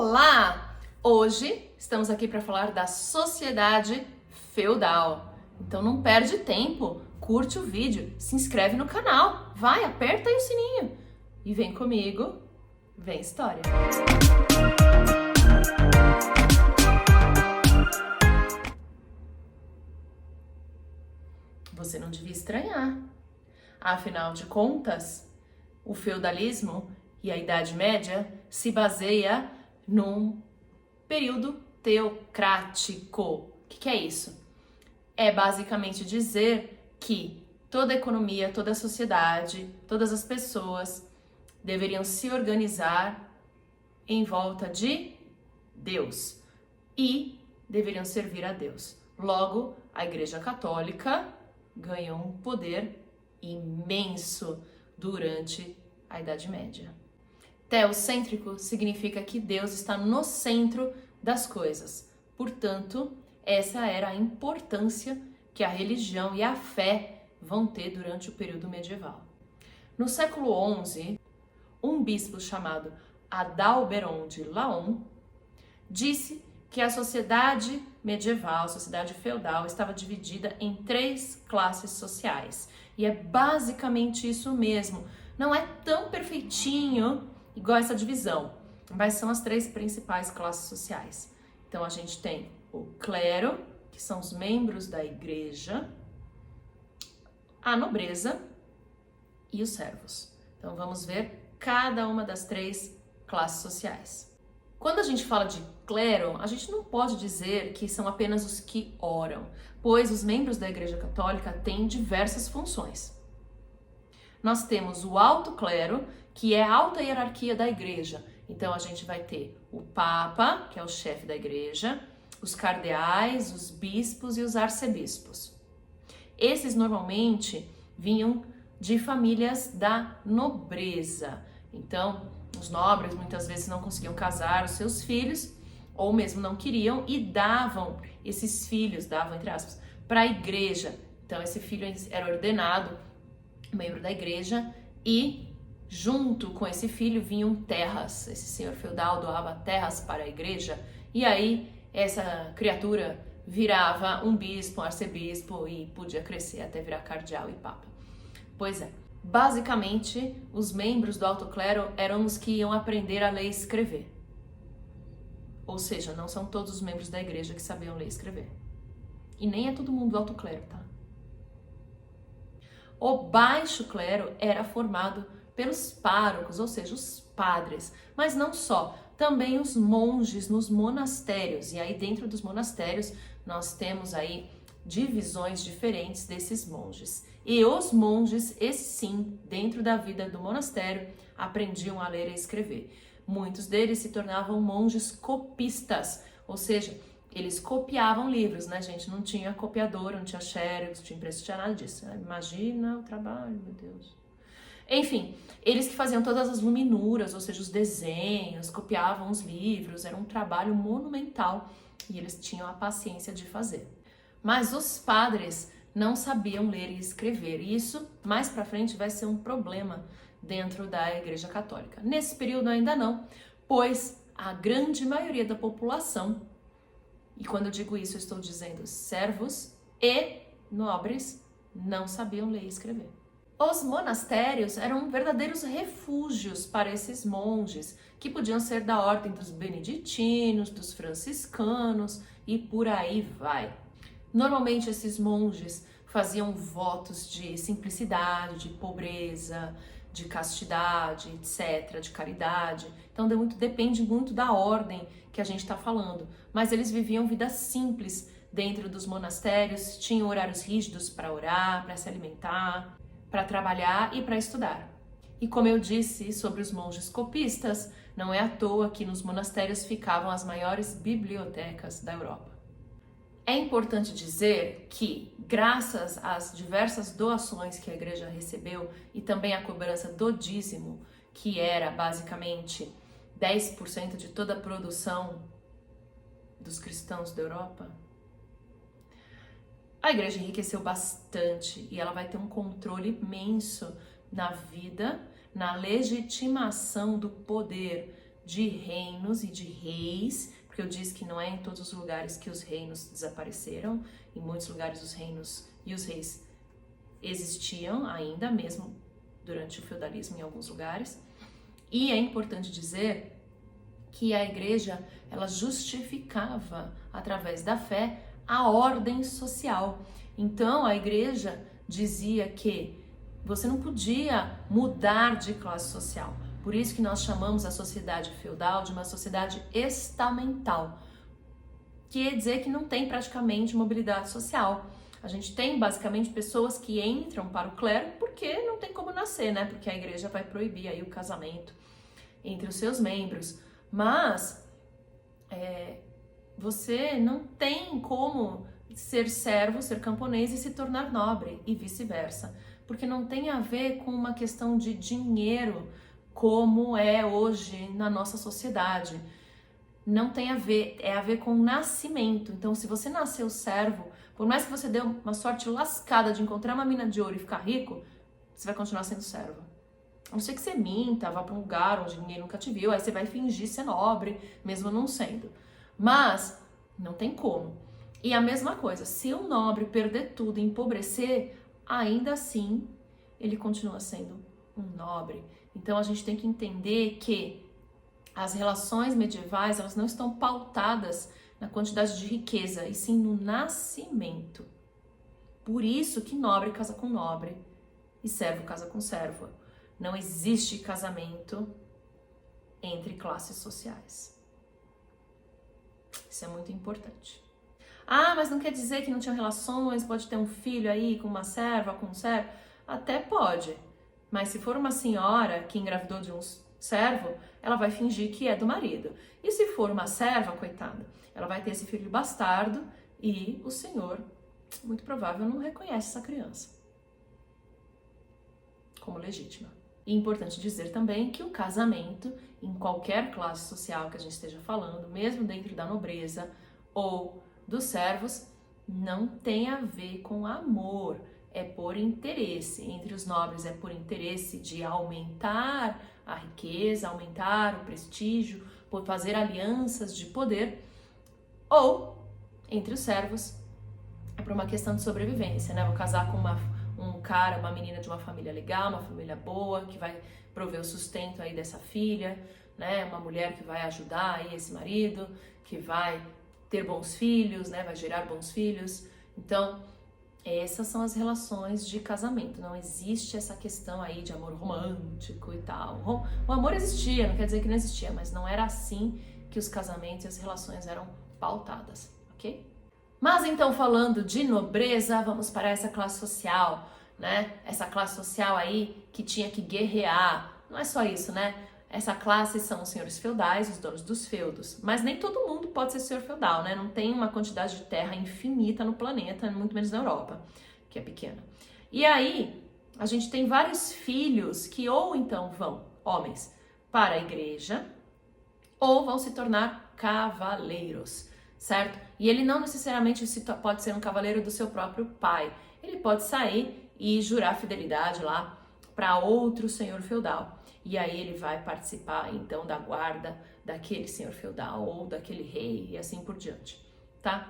Olá! Hoje estamos aqui para falar da sociedade feudal. Então não perde tempo, curte o vídeo, se inscreve no canal, vai, aperta aí o sininho e vem comigo, vem história! Você não devia estranhar. Afinal de contas, o feudalismo e a Idade Média se baseia num período teocrático. O que é isso? É basicamente dizer que toda a economia, toda a sociedade, todas as pessoas deveriam se organizar em volta de Deus e deveriam servir a Deus. Logo, a Igreja Católica ganhou um poder imenso durante a Idade Média. Teocêntrico significa que Deus está no centro das coisas. Portanto, essa era a importância que a religião e a fé vão ter durante o período medieval. No século XI, um bispo chamado Adalberon de Laon disse que a sociedade medieval, a sociedade feudal, estava dividida em 3 classes sociais. E é basicamente isso mesmo. Não é tão perfeitinho igual essa divisão, mas são as 3 principais classes sociais. Então a gente tem o clero, que são os membros da igreja, a nobreza e os servos. Então vamos ver cada uma das 3 classes sociais. Quando a gente fala de clero, a gente não pode dizer que são apenas os que oram, pois os membros da Igreja Católica têm diversas funções. Nós temos o alto clero, que é a alta hierarquia da igreja. Então a gente vai ter o Papa, que é o chefe da igreja, os cardeais, os bispos e os arcebispos. Esses normalmente vinham de famílias da nobreza. Então, os nobres muitas vezes não conseguiam casar os seus filhos, ou mesmo não queriam, e davam esses filhos, davam entre aspas, para a igreja. Então esse filho era ordenado membro da igreja e junto com esse filho vinham terras. Esse senhor feudal doava terras para a igreja e aí essa criatura virava um bispo, um arcebispo e podia crescer até virar cardeal e papa. Pois é. Basicamente, os membros do alto clero eram os que iam aprender a ler e escrever. Ou seja, não são todos os membros da igreja que sabiam ler e escrever. E nem é todo mundo do alto clero, tá? O baixo clero era formado pelos párocos, ou seja, os padres. Mas não só, também os monges nos monastérios. E aí dentro dos monastérios nós temos aí divisões diferentes desses monges. E os monges, esses sim, dentro da vida do monastério, aprendiam a ler e escrever. Muitos deles se tornavam monges copistas, ou seja, eles copiavam livros, né, gente? Não tinha copiadora, não tinha xerox, não tinha impresso, não tinha nada disso. Imagina o trabalho, meu Deus. Enfim, eles que faziam todas as luminuras, ou seja, os desenhos, copiavam os livros, era um trabalho monumental e eles tinham a paciência de fazer. Mas os padres não sabiam ler e escrever, e isso mais pra frente vai ser um problema dentro da Igreja Católica. Nesse período ainda não, pois a grande maioria da população, e quando eu digo isso eu estou dizendo servos e nobres, não sabiam ler e escrever. Os monastérios eram verdadeiros refúgios para esses monges, que podiam ser da ordem dos beneditinos, dos franciscanos e por aí vai. Normalmente esses monges faziam votos de simplicidade, de pobreza, de castidade, etc., de caridade. Então depende muito da ordem que a gente está falando. Mas eles viviam vida simples dentro dos monastérios, tinham horários rígidos para orar, para se alimentar, para trabalhar e para estudar. E como eu disse sobre os monges copistas, não é à toa que nos monastérios ficavam as maiores bibliotecas da Europa. É importante dizer que, graças às diversas doações que a igreja recebeu e também à cobrança do dízimo, que era basicamente 10% de toda a produção dos cristãos da Europa, a igreja enriqueceu bastante e ela vai ter um controle imenso na vida, na legitimação do poder de reinos e de reis, porque eu disse que não é em todos os lugares que os reinos desapareceram, em muitos lugares os reinos e os reis existiam ainda, mesmo durante o feudalismo em alguns lugares. E é importante dizer que a igreja, ela justificava, através da fé, a ordem social. Então, a igreja dizia que você não podia mudar de classe social. Por isso que nós chamamos a sociedade feudal de uma sociedade estamental. Quer dizer que não tem praticamente mobilidade social. A gente tem basicamente pessoas que entram para o clero porque não tem como nascer, né? Porque a igreja vai proibir aí o casamento entre os seus membros. Mas você não tem como ser servo, ser camponês e se tornar nobre e vice-versa. Porque não tem a ver com uma questão de dinheiro como é hoje na nossa sociedade. Não tem a ver, é a ver com nascimento. Então, se você nasceu servo, por mais que você dê uma sorte lascada de encontrar uma mina de ouro e ficar rico, você vai continuar sendo servo. A não ser que você minta, vá para um lugar onde ninguém nunca te viu, aí você vai fingir ser nobre, mesmo não sendo. Mas não tem como. E a mesma coisa, se um nobre perder tudo e empobrecer, ainda assim ele continua sendo um nobre. Então a gente tem que entender que as relações medievais, elas não estão pautadas na quantidade de riqueza, e sim no nascimento. Por isso que nobre casa com nobre e servo casa com servo. Não existe casamento entre classes sociais. Isso é muito importante. Ah, mas não quer dizer que não tinham relações, pode ter um filho aí com uma serva, com um servo? Até pode. Mas se for uma senhora que engravidou de um servo, ela vai fingir que é do marido. E se for uma serva, coitada, ela vai ter esse filho bastardo e o senhor, muito provável, não reconhece essa criança como legítima. E é importante dizer também que o casamento, em qualquer classe social que a gente esteja falando, mesmo dentro da nobreza ou dos servos, não tem a ver com amor, é por interesse. Entre os nobres é por interesse de aumentar a riqueza, aumentar o prestígio, por fazer alianças de poder, ou entre os servos é por uma questão de sobrevivência, né? Vou casar com um cara, uma menina de uma família legal, uma família boa, que vai prover o sustento aí dessa filha, né? Uma mulher que vai ajudar aí esse marido, que vai ter bons filhos, né? Vai gerar bons filhos. Então, essas são as relações de casamento. Não existe essa questão aí de amor romântico e tal. O amor existia, não quer dizer que não existia, mas não era assim que os casamentos e as relações eram pautadas, ok? Mas então, falando de nobreza, vamos para essa classe social, né? Essa classe social aí que tinha que guerrear. Não é só isso, né? Essa classe são os senhores feudais, os donos dos feudos. Mas nem todo mundo pode ser senhor feudal, né? Não tem uma quantidade de terra infinita no planeta, muito menos na Europa, que é pequena. E aí, a gente tem vários filhos que ou então vão, homens, para a igreja, ou vão se tornar cavaleiros, certo? E ele não necessariamente pode ser um cavaleiro do seu próprio pai. Ele pode sair e jurar fidelidade lá para outro senhor feudal. E aí ele vai participar, então, da guarda daquele senhor feudal ou daquele rei e assim por diante, tá?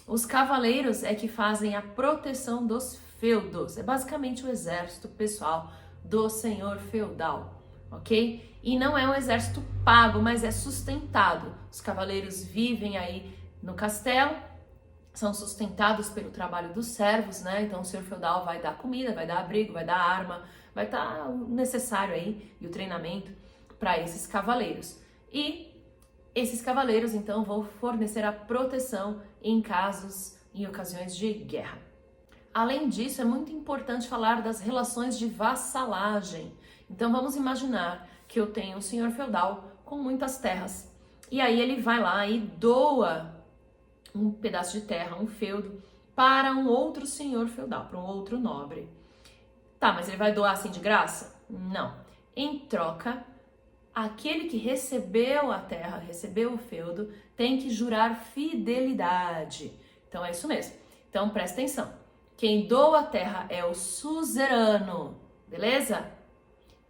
Os cavaleiros é que fazem a proteção dos feudos. É basicamente o exército pessoal do senhor feudal, ok? E não é um exército pago, mas é sustentado. Os cavaleiros vivem aí no castelo, são sustentados pelo trabalho dos servos, né? Então o senhor feudal vai dar comida, vai dar abrigo, vai dar arma, vai estar o necessário aí e o treinamento para esses cavaleiros. E esses cavaleiros, então, vão fornecer a proteção em casos, em ocasiões de guerra. Além disso, é muito importante falar das relações de vassalagem. Então, vamos imaginar que eu tenho um senhor feudal com muitas terras. E aí ele vai lá e doa um pedaço de terra, um feudo, para um outro senhor feudal, para um outro nobre. Tá, mas ele vai doar assim de graça? Não. Em troca, aquele que recebeu a terra, recebeu o feudo, tem que jurar fidelidade. Então é isso mesmo. Então presta atenção. Quem doa a terra é o suzerano, beleza?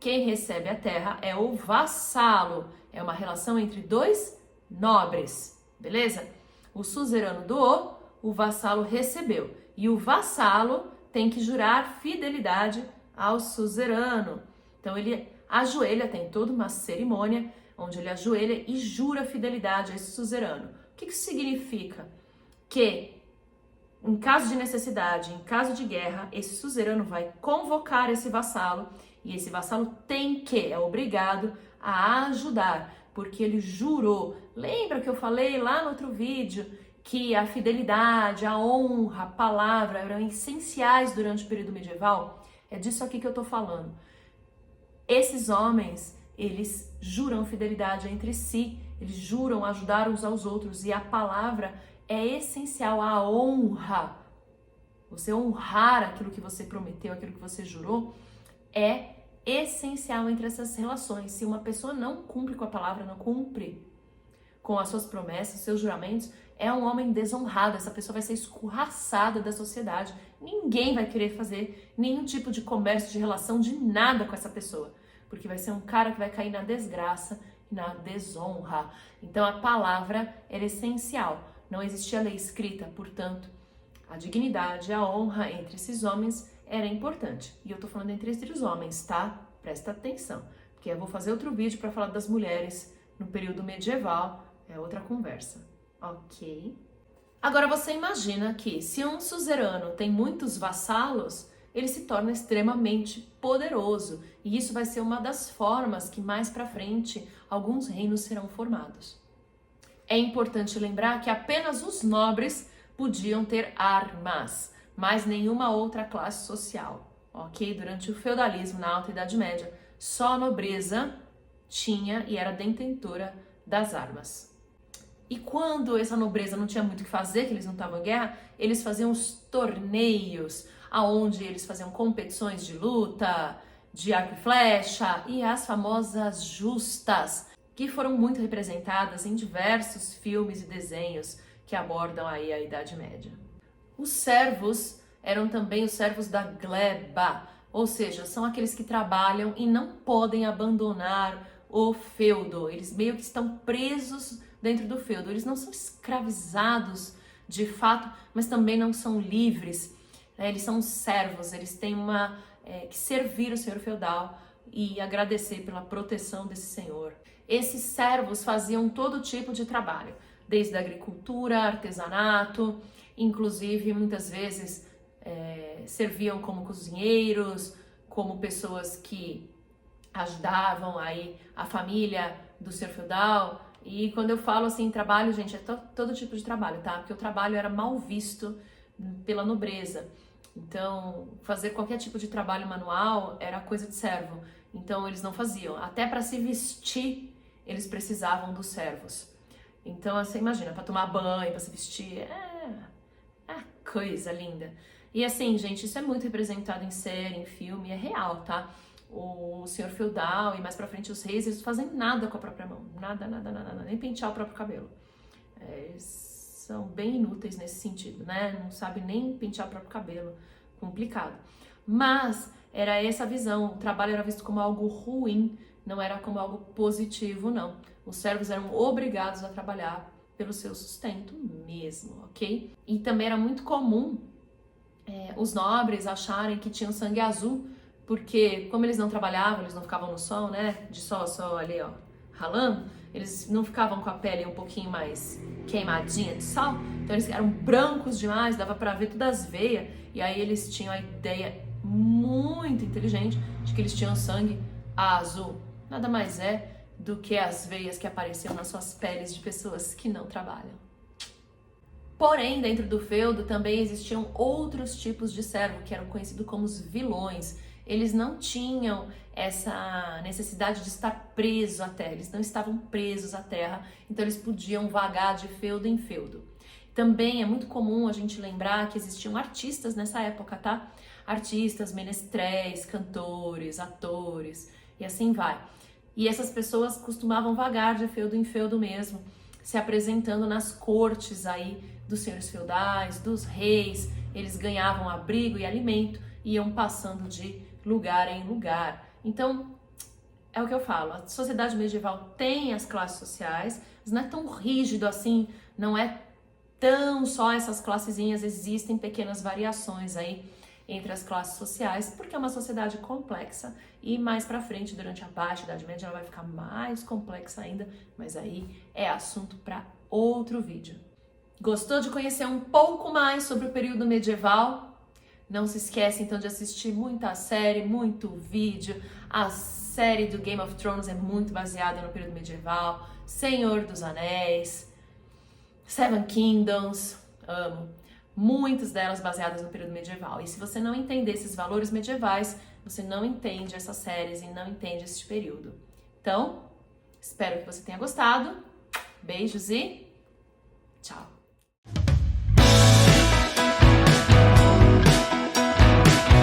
Quem recebe a terra é o vassalo, É uma relação entre dois nobres, beleza? O suzerano doou, o vassalo recebeu. E o vassalo tem que jurar fidelidade ao suzerano. Então ele ajoelha, tem toda uma cerimônia onde ele ajoelha e jura fidelidade a esse suzerano. O que isso significa? Que em caso de necessidade, em caso de guerra, esse suzerano vai convocar esse vassalo e esse vassalo é obrigado a ajudar, porque ele jurou. Lembra que eu falei lá no outro vídeo que a fidelidade, a honra, a palavra eram essenciais durante o período medieval? É disso aqui que eu tô falando. Esses homens, eles juram fidelidade entre si, eles juram ajudar uns aos outros e a palavra é essencial, a honra. Você honrar aquilo que você prometeu, aquilo que você jurou, é essencial entre essas relações. Se uma pessoa não cumpre com a palavra, não cumpre com as suas promessas, seus juramentos, é um homem desonrado, essa pessoa vai ser escorraçada da sociedade. Ninguém vai querer fazer nenhum tipo de comércio, de relação, de nada com essa pessoa, porque vai ser um cara que vai cair na desgraça e na desonra. Então a palavra era essencial. Não existia lei escrita, portanto, a dignidade, a honra entre esses homens era importante. E eu tô falando entre os homens, tá? Presta atenção, porque eu vou fazer outro vídeo para falar das mulheres no período medieval, é outra conversa, ok? Agora você imagina que se um suzerano tem muitos vassalos, ele se torna extremamente poderoso. E isso vai ser uma das formas que mais para frente alguns reinos serão formados. É importante lembrar que apenas os nobres podiam ter armas, mas nenhuma outra classe social, ok? Durante o feudalismo, na Alta Idade Média, só a nobreza tinha e era detentora das armas. E quando essa nobreza não tinha muito o que fazer, que eles não estavam em guerra, eles faziam os torneios, aonde eles faziam competições de luta, de arco e flecha e as famosas justas, que foram muito representadas em diversos filmes e desenhos que abordam aí a Idade Média. Os servos eram também os servos da gleba, ou seja, são aqueles que trabalham e não podem abandonar o feudo. Eles meio que estão presos dentro do feudo. Eles não são escravizados de fato, mas também não são livres. Eles são servos, eles têm que servir o senhor feudal e agradecer pela proteção desse senhor. Esses servos faziam todo tipo de trabalho, desde a agricultura, artesanato, inclusive muitas vezes serviam como cozinheiros, como pessoas que ajudavam aí a família do senhor feudal. E quando eu falo assim trabalho, gente, é todo tipo de trabalho, tá? Porque o trabalho era mal visto pela nobreza. Então, fazer qualquer tipo de trabalho manual era coisa de servo. Então, eles não faziam. Até para se vestir, eles precisavam dos servos. Então, você imagina, para tomar banho, para se vestir, coisa linda. E assim, gente, isso é muito representado em série, em filme, é real, tá? O senhor feudal e mais pra frente os reis, eles não fazem nada com a própria mão. Nada, nem pentear o próprio cabelo. Eles são bem inúteis nesse sentido, né? Não sabem nem pentear o próprio cabelo. Complicado. Mas era essa visão. O trabalho era visto como algo ruim, não era como algo positivo, não. Os servos eram obrigados a trabalhar pelo seu sustento mesmo, ok? E também era muito comum os nobres acharem que tinham sangue azul, porque como eles não trabalhavam, eles não ficavam no sol, né? De sol a sol ali, ó, ralando, eles não ficavam com a pele um pouquinho mais queimadinha de sol, então eles eram brancos demais, dava pra ver todas as veias, e aí eles tinham a ideia muito inteligente de que eles tinham sangue azul. Nada mais é do que as veias que apareciam nas suas peles de pessoas que não trabalham. Porém, dentro do feudo também existiam outros tipos de servo, que eram conhecidos como os vilões. Eles não tinham essa necessidade de estar presos à terra, eles não estavam presos à terra, então eles podiam vagar de feudo em feudo. Também é muito comum a gente lembrar que existiam artistas nessa época, tá? Artistas, menestréis, cantores, atores e assim vai. E essas pessoas costumavam vagar de feudo em feudo mesmo, se apresentando nas cortes aí dos senhores feudais, dos reis. Eles ganhavam abrigo e alimento e iam passando de lugar em lugar. Então, é o que eu falo, a sociedade medieval tem as classes sociais, mas não é tão rígido assim, não é tão só essas classezinhas, existem pequenas variações aí entre as classes sociais, porque é uma sociedade complexa e mais pra frente, durante a Baixa Idade Média, ela vai ficar mais complexa ainda, mas aí é assunto para outro vídeo. Gostou de conhecer um pouco mais sobre o período medieval? Não se esquece então de assistir muita série, muito vídeo. A série do Game of Thrones é muito baseada no período medieval. Senhor dos Anéis, Seven Kingdoms, amo. Muitas delas baseadas no período medieval. E se você não entender esses valores medievais, você não entende essas séries e não entende esse período. Então, espero que você tenha gostado. Beijos e tchau!